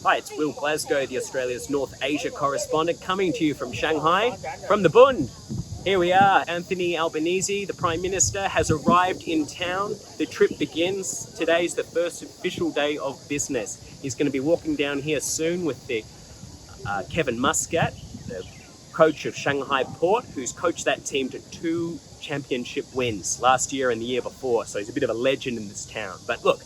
Hi, it's Will Glasgow, the Australia's North Asia correspondent, coming to you from Shanghai, from the Bund. Here we are. Anthony Albanese, the Prime Minister, has arrived in town. The trip begins. Today's the first official day of business. He's going to be walking down here soon with the Kevin Muscat, the coach of Shanghai Port, who's coached that team to 2 championship wins last year and the year before. So he's a bit of a legend in this town. But look,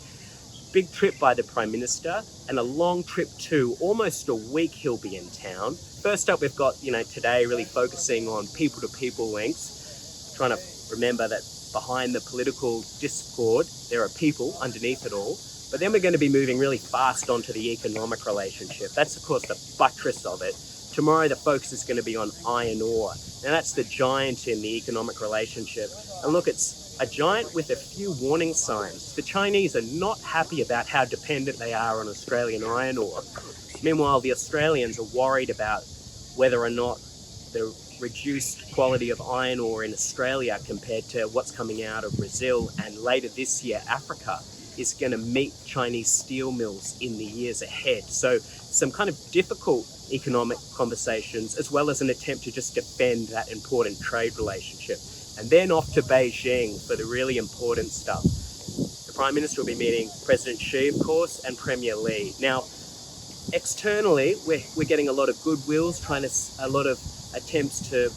big trip by the Prime Minister and a long trip too. Almost a week he'll be in town. First up, we've got, today really focusing on people-to-people links, trying to remember that behind the political discord, there are people underneath it all. But then we're going to be moving really fast onto the economic relationship. That's, of course, the buttress of it. Tomorrow, the focus is going to be on iron ore. Now, that's the giant in the economic relationship. And look, it's a giant with a few warning signs. The Chinese are not happy about how dependent they are on Australian iron ore. Meanwhile, the Australians are worried about whether or not the reduced quality of iron ore in Australia compared to what's coming out of Brazil and later this year, Africa, is going to meet Chinese steel mills in the years ahead. So some kind of difficult economic conversations, as well as an attempt to just defend that important trade relationship. And then off to Beijing for the really important stuff. The Prime Minister will be meeting President Xi, of course, and Premier Li. Now, externally, we're getting a lot of goodwills, a lot of attempts to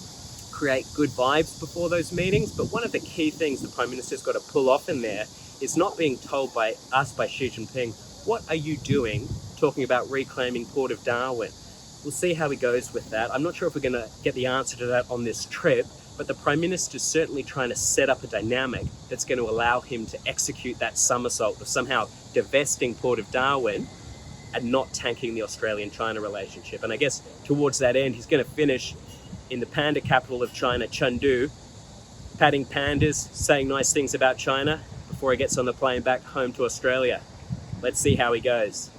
create good vibes before those meetings. But one of the key things the Prime Minister's got to pull off in there is not being told by Xi Jinping, what are you doing talking about reclaiming Port of Darwin? We'll see how he goes with that. I'm not sure if we're going to get the answer to that on this trip, but the Prime Minister's certainly trying to set up a dynamic that's going to allow him to execute that somersault of somehow divesting Port of Darwin and not tanking the Australian-China relationship. And I guess towards that end, he's going to finish in the panda capital of China, Chengdu, patting pandas, saying nice things about China before he gets on the plane back home to Australia. Let's see how he goes.